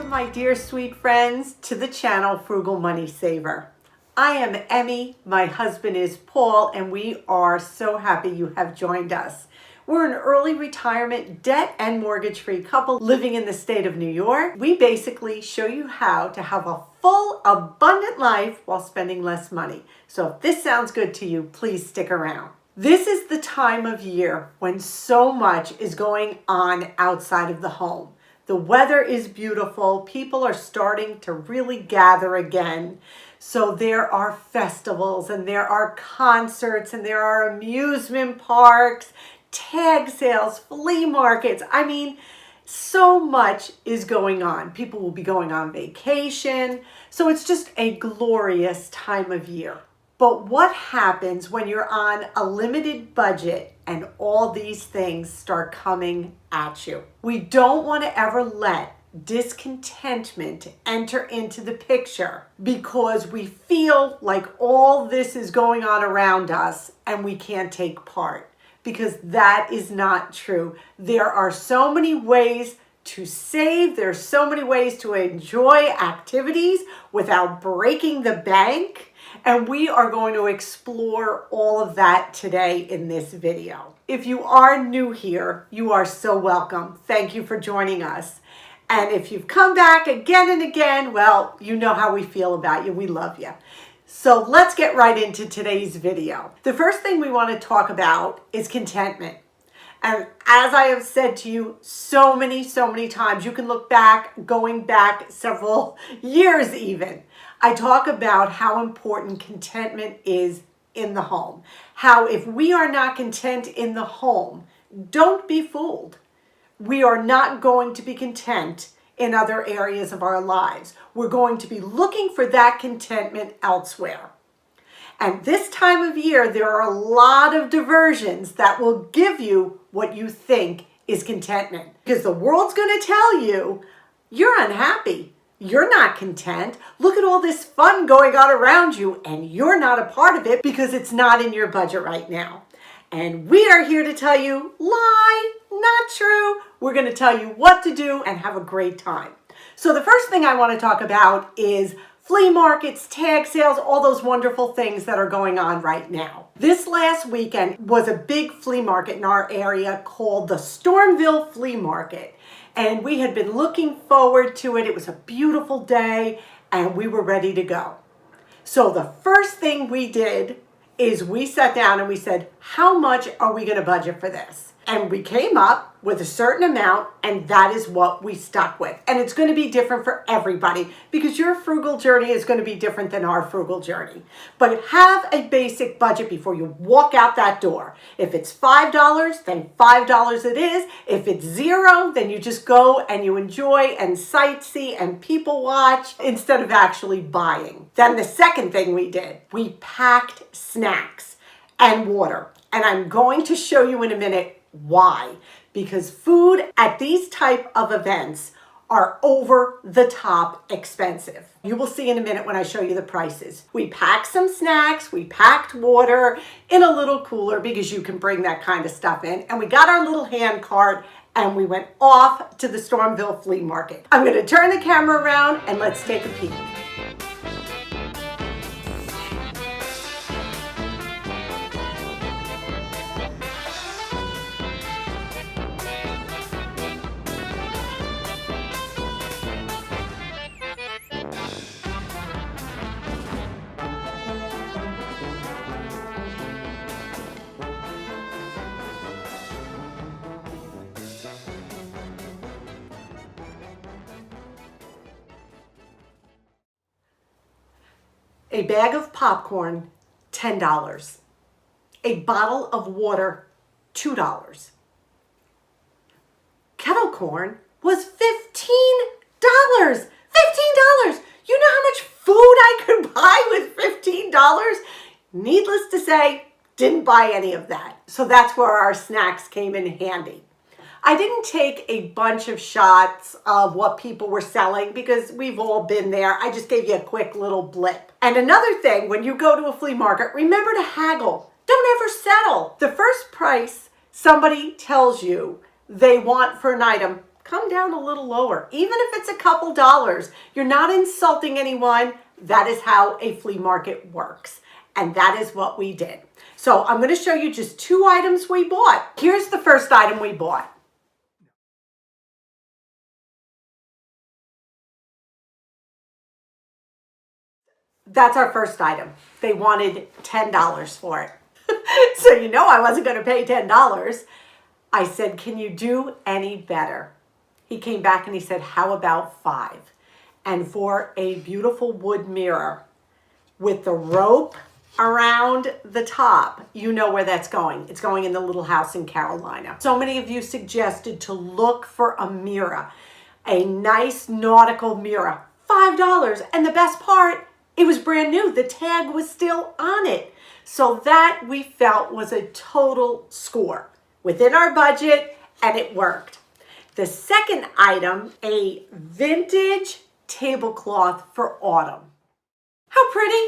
Welcome, my dear sweet friends, to the channel Frugal Money Saver. I am Emmy, my husband is Paul, and we are so happy you have joined us. We're an early retirement, debt and mortgage-free couple living in the state of New York. We basically show you how to have a full, abundant life while spending less money. So if this sounds good to you, please stick around. This is the time of year when so much is going on outside of the home. The weather is beautiful. People are starting to really gather again. So there are festivals and there are concerts and there are amusement parks, tag sales, flea markets. I mean, so much is going on. People will be going on vacation. So it's just a glorious time of year. But what happens when you're on a limited budget and all these things start coming at you? We don't want to ever let discontentment enter into the picture because we feel like all this is going on around us and we can't take part, because that is not true. There are so many ways to save. There's so many ways to enjoy activities without breaking the bank. And we are going to explore all of that today in this video. If you are new here, you are so welcome. Thank you for joining us. And if you've come back again and again, well, you know how we feel about you. We love you. So let's get right into today's video. The first thing we want to talk about is contentment. And as I have said to you so many times, you can look back, going back several years even. I talk about how important contentment is in the home. How if we are not content in the home, don't be fooled. We are not going to be content in other areas of our lives. We're going to be looking for that contentment elsewhere. And this time of year, there are a lot of diversions that will give you what you think is contentment. Because the world's going to tell you, you're unhappy. You're not content. Look at all this fun going on around you, and you're not a part of it because it's not in your budget right now. And we are here to tell you, lie, not true. We're going to tell you what to do and have a great time. So the first thing I want to talk about is flea markets, tag sales, all those wonderful things that are going on right now. This last weekend was a big flea market in our area called the Stormville Flea Market. And we had been looking forward to it. It was a beautiful day and we were ready to go. So the first thing we did is we sat down and we said, how much are we going to budget for this? And we came up with a certain amount, and that is what we stuck with. And it's going to be different for everybody because your frugal journey is going to be different than our frugal journey. But have a basic budget before you walk out that door. If it's $5, then $5 it is. If it's $0, then you just go and you enjoy and sightsee and people watch instead of actually buying. Then the second thing we did, we packed snacks and water. And I'm going to show you in a minute why. Because food at these type of events are over the top expensive. You will see in a minute when I show you the prices. We packed some snacks, we packed water in a little cooler because you can bring that kind of stuff in. And we got our little hand cart and we went off to the Stormville Flea Market. I'm going to turn the camera around and let's take a peek. A bag of popcorn, $10. A bottle of water, $2. Kettle corn was $15. $15! You know how much food I could buy with $15? Needless to say, didn't buy any of that. So that's where our snacks came in handy. I didn't take a bunch of shots of what people were selling because we've all been there. I just gave you a quick little blip. And another thing, when you go to a flea market, remember to haggle. Don't ever settle. The first price somebody tells you they want for an item, come down a little lower. Even if it's a couple dollars, you're not insulting anyone. That is how a flea market works. And that is what we did. So I'm going to show you just 2 items we bought. Here's the first item we bought. That's our first item. They wanted $10 for it. So you know I wasn't going to pay $10. I said, can you do any better? He came back and he said, how about 5? And for a beautiful wood mirror with the rope around the top, you know where that's going. It's going in the little house in Carolina. So many of you suggested to look for a mirror, a nice nautical mirror, $5. And the best part, it was brand new. The tag was still on it. So that we felt was a total score within our budget, and it worked. The second item, a vintage tablecloth for autumn. How pretty.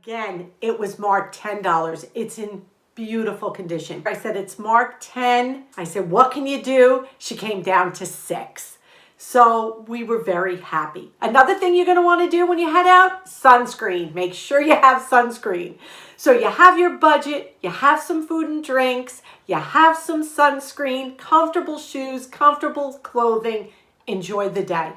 Again, it was marked $10. It's in beautiful condition. I said, it's marked 10. I said, what can you do? She came down to 6. So we were very happy. Another thing you're going to want to do when you head out, sunscreen. Make sure you have sunscreen. So you have your budget, you have some food and drinks, you have some sunscreen, comfortable shoes, comfortable clothing. Enjoy the day.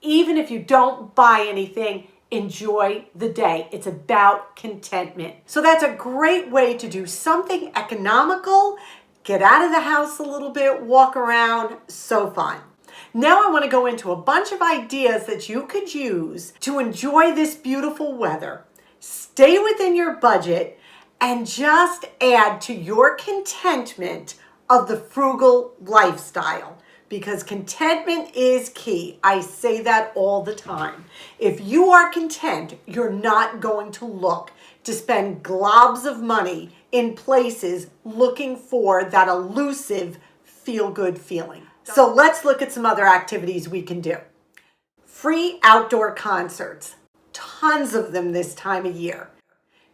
Even if you don't buy anything, enjoy the day. It's about contentment. So that's a great way to do something economical, get out of the house a little bit, walk around, so fun. Now I want to go into a bunch of ideas that you could use to enjoy this beautiful weather. Stay within your budget and just add to your contentment of the frugal lifestyle, because contentment is key. I say that all the time. If you are content, you're not going to look to spend globs of money in places looking for that elusive feel-good feeling. So let's look at some other activities we can do. Free outdoor concerts. Tons of them this time of year.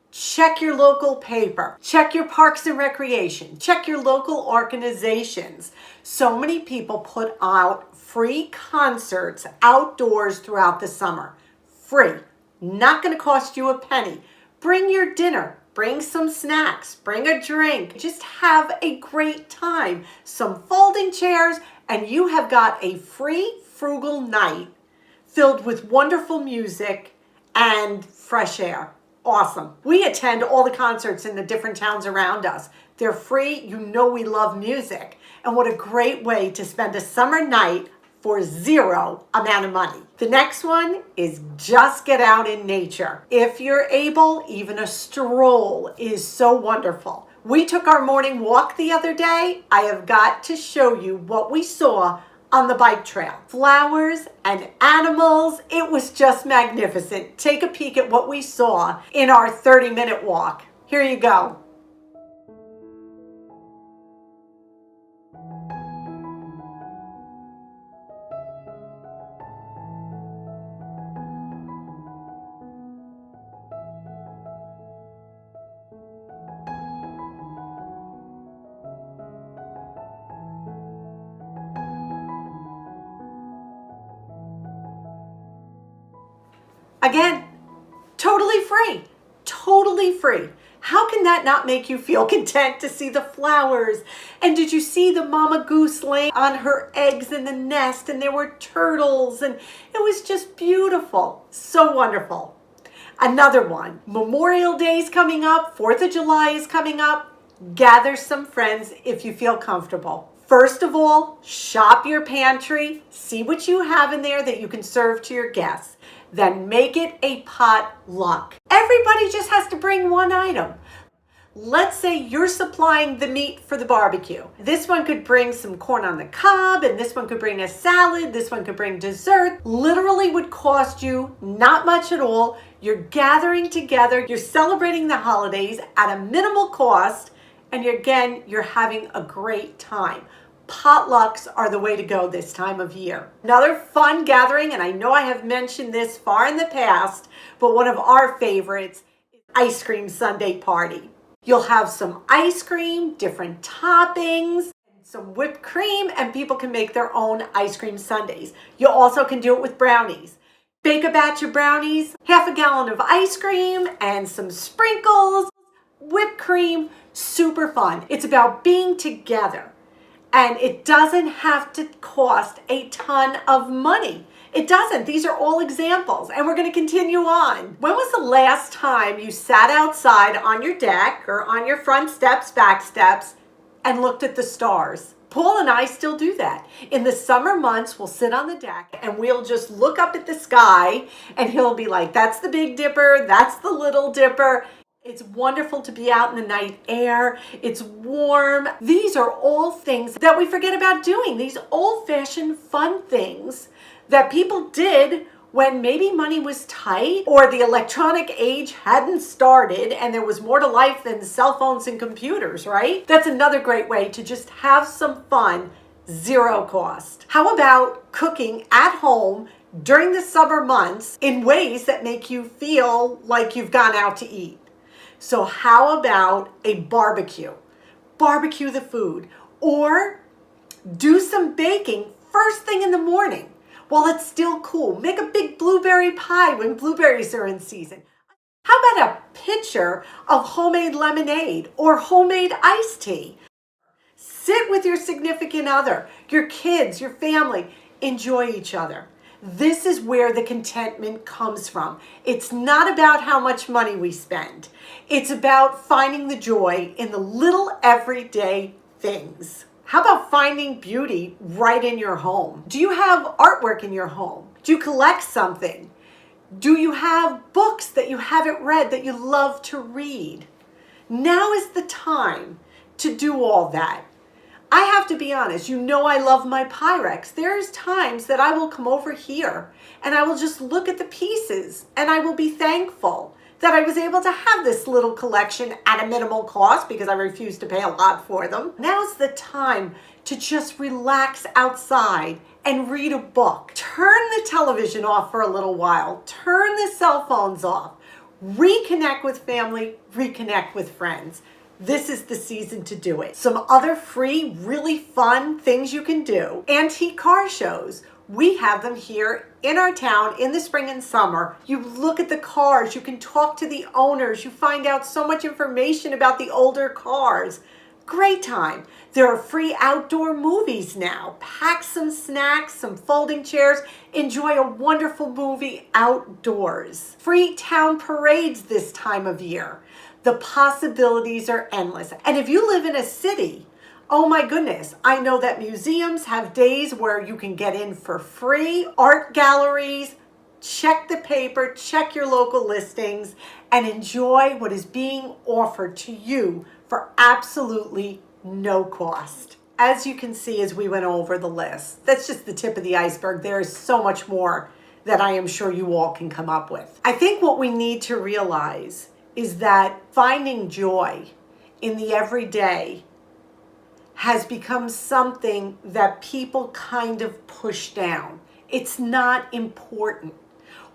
Check your local paper. Check your parks and recreation. Check your local organizations. So many people put out free concerts outdoors throughout the summer. Free. Not going to cost you a penny. Bring your dinner. Bring some snacks. Bring a drink. Just have a great time. Some folding chairs, and you have got a free frugal night filled with wonderful music and fresh air. Awesome. We attend all the concerts in the different towns around us. They're free. You know we love music. And what a great way to spend a summer night for zero amount of money. The next one is just get out in nature. If you're able, even a stroll is so wonderful. We took our morning walk the other day. I have got to show you what we saw on the bike trail. Flowers and animals. It was just magnificent. Take a peek at what we saw in our 30-minute walk. Here you go. Again, totally free, totally free. How can that not make you feel content to see the flowers? And did you see the mama goose laying on her eggs in the nest, and there were turtles, and it was just beautiful. So wonderful. Another one, Memorial Day is coming up, 4th of July is coming up. Gather some friends if you feel comfortable. First of all, shop your pantry, see what you have in there that you can serve to your guests. Then make it a potluck. Everybody just has to bring one item. Let's say you're supplying the meat for the barbecue. This one could bring some corn on the cob, and this one could bring a salad, this one could bring dessert. Literally would cost you not much at all. You're gathering together, you're celebrating the holidays at a minimal cost, and you're having a great time. Potlucks are the way to go this time of year. Another fun gathering, and I know I have mentioned this far in the past, but one of our favorites is ice cream sundae party. You'll have some ice cream, different toppings, some whipped cream, and people can make their own ice cream sundaes. You also can do it with brownies. Bake a batch of brownies, half a gallon of ice cream, and some sprinkles, whipped cream, super fun. It's about being together, and it doesn't have to cost a ton of money. It doesn't. These are all examples, and we're going to continue on. When was the last time you sat outside on your deck or on your front steps, back steps, and looked at the stars? Paul and I still do that. In the summer months, we'll sit on the deck and we'll just look up at the sky, and he'll be like, that's the Big Dipper, that's the Little Dipper. It's wonderful to be out in the night air. It's warm. These are all things that we forget about doing. These old-fashioned fun things that people did when maybe money was tight or the electronic age hadn't started and there was more to life than cell phones and computers, right? That's another great way to just have some fun, zero cost. How about cooking at home during the summer months in ways that make you feel like you've gone out to eat? So how about a barbecue? Barbecue the food, or do some baking first thing in the morning while it's still cool. Make a big blueberry pie when blueberries are in season. How about a pitcher of homemade lemonade or homemade iced tea? Sit with your significant other, your kids, your family. Enjoy each other. This is where the contentment comes from. It's not about how much money we spend. It's about finding the joy in the little everyday things. How about finding beauty right in your home? Do you have artwork in your home? Do you collect something? Do you have books that you haven't read that you love to read? Now is the time to do all that. I have to be honest, you know I love my Pyrex. There's times that I will come over here and I will just look at the pieces and I will be thankful that I was able to have this little collection at a minimal cost because I refuse to pay a lot for them. Now's the time to just relax outside and read a book. Turn the television off for a little while. Turn the cell phones off. Reconnect with family, reconnect with friends. This is the season to do it. Some other free, really fun things you can do. Antique car shows. We have them here in our town in the spring and summer. You look at the cars, you can talk to the owners, you find out so much information about the older cars. Great time. There are free outdoor movies now. Pack some snacks, some folding chairs. Enjoy a wonderful movie outdoors. Free town parades this time of year. The possibilities are endless. And if you live in a city, oh my goodness, I know that museums have days where you can get in for free. Art galleries, check the paper, check your local listings, and enjoy what is being offered to you for absolutely no cost. As you can see as we went over the list, that's just the tip of the iceberg. There is so much more that I am sure you all can come up with. I think what we need to realize is that finding joy in the everyday has become something that people kind of push down. It's not important.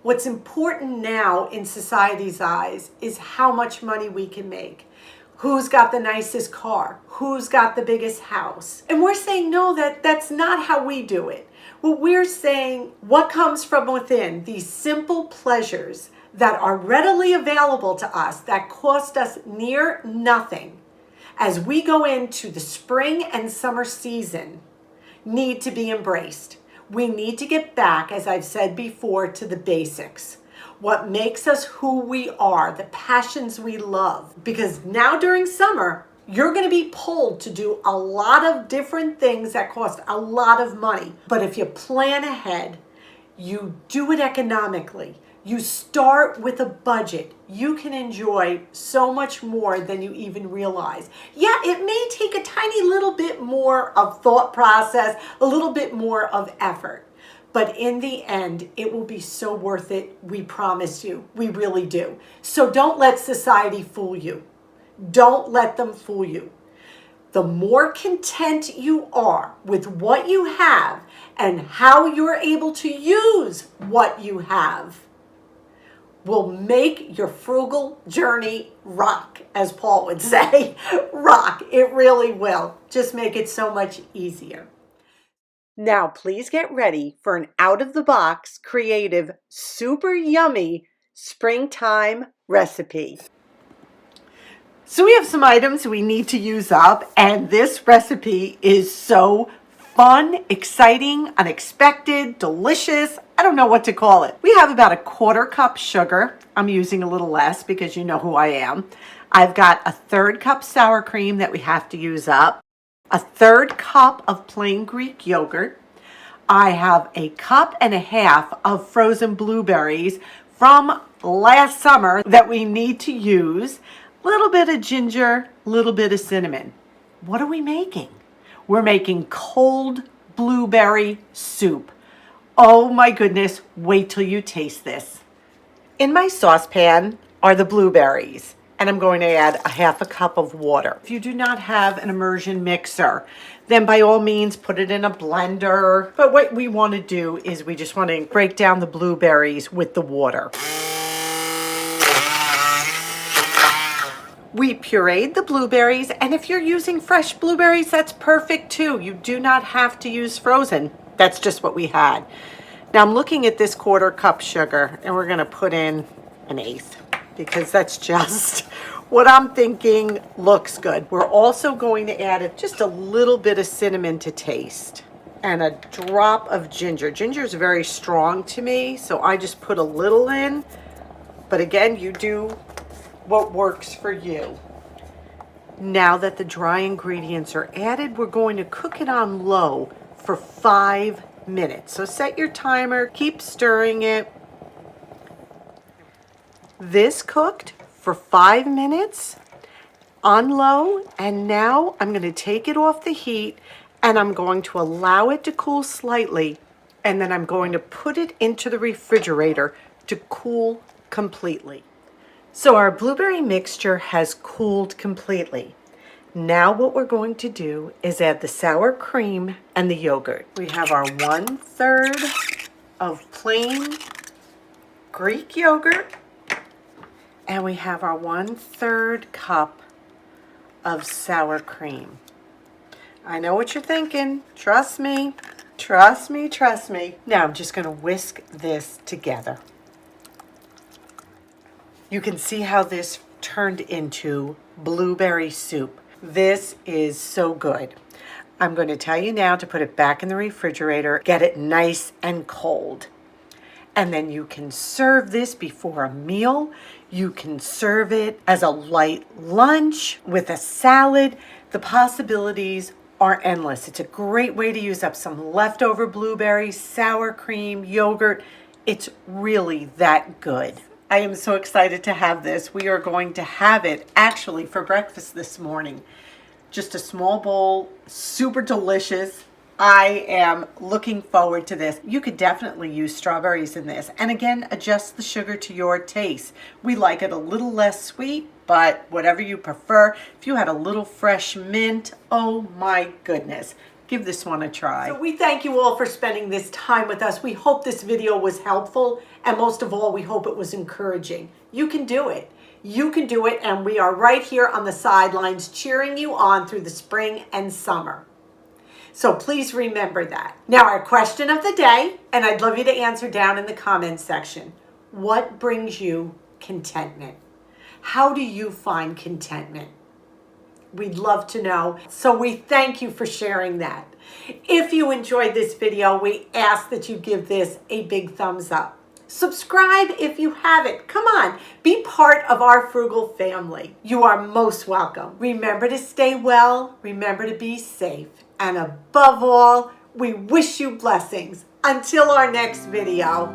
What's important now in society's eyes is how much money we can make. Who's got the nicest car? Who's got the biggest house? And we're saying, no, that's not how we do it. What we're saying, what comes from within, these simple pleasures that are readily available to us, that cost us near nothing, as we go into the spring and summer season, need to be embraced. We need to get back, as I've said before, to the basics. What makes us who we are, the passions we love. Because now during summer, you're going to be pulled to do a lot of different things that cost a lot of money. But if you plan ahead, you do it economically, you start with a budget, you can enjoy so much more than you even realize. Yeah, it may take a tiny little bit more of thought process, a little bit more of effort. But in the end, it will be so worth it. We promise you. We really do. So don't let society fool you. Don't let them fool you. The more content you are with what you have and how you're able to use what you have, will make your frugal journey rock, as Paul would say. Rock. It really will. Just make it so much easier. Now, please get ready for an out-of-the-box, creative, super yummy springtime recipe. So we have some items we need to use up, and this recipe is so fun, exciting, unexpected, delicious. I don't know what to call it. We have about a 1/4 cup sugar. I'm using a little less because you know who I am. I've got a 1/3 cup sour cream that we have to use up, a 1/3 cup of plain Greek yogurt. I have a 1.5 cups of frozen blueberries from last summer that we need to use. Little bit of ginger, little bit of cinnamon. What are we making? We're making cold blueberry soup. Oh my goodness, wait till you taste this. In my saucepan are the blueberries, and I'm going to add a 1/2 cup of water. If you do not have an immersion mixer, then by all means put it in a blender. But what we want to do is we just want to break down the blueberries with the water. We pureed the blueberries, and if you're using fresh blueberries, that's perfect too. You do not have to use frozen. That's just what we had. Now I'm looking at this 1/4 cup sugar, and we're going to put in 1/8 because that's just what I'm thinking looks good. We're also going to add just a little bit of cinnamon to taste and a drop of ginger. Ginger is very strong to me, so I just put a little in. But again, you do what works for you. Now that the dry ingredients are added, we're going to cook it on low for 5 minutes. So set your timer, keep stirring it. This cooked for 5 minutes on low, and now I'm going to take it off the heat and I'm going to allow it to cool slightly, and then I'm going to put it into the refrigerator to cool completely. So our blueberry mixture has cooled completely. Now what we're going to do is add the sour cream and the yogurt. We have our 1/3 of plain Greek yogurt, and we have our 1/3 cup of sour cream. I know what you're thinking. Trust me, trust me, trust me. Now I'm just going to whisk this together. You can see how this turned into blueberry soup. This is so good. I'm going to tell you now to put it back in the refrigerator, get it nice and cold. And then you can serve this before a meal. You can serve it as a light lunch with a salad. The possibilities are endless. It's a great way to use up some leftover blueberries, sour cream, yogurt. It's really that good. I am so excited to have this. We are going to have it actually for breakfast this morning. Just a small bowl, super delicious. I am looking forward to this. You could definitely use strawberries in this. And again, adjust the sugar to your taste. We like it a little less sweet, but whatever you prefer. If you had a little fresh mint, oh my goodness. Give this one a try. So we thank you all for spending this time with us. We hope this video was helpful, and most of all, we hope it was encouraging. You can do it. You can do it, and we are right here on the sidelines cheering you on through the spring and summer. So please remember that. Now our question of the day, and I'd love you to answer down in the comments section. What brings you contentment? How do you find contentment? We'd love to know. So we thank you for sharing that. If you enjoyed this video, we ask that you give this a big thumbs up. Subscribe if you haven't. Come on, be part of our frugal family. You are most welcome. Remember to stay well, remember to be safe, and above all, we wish you blessings. Until our next video.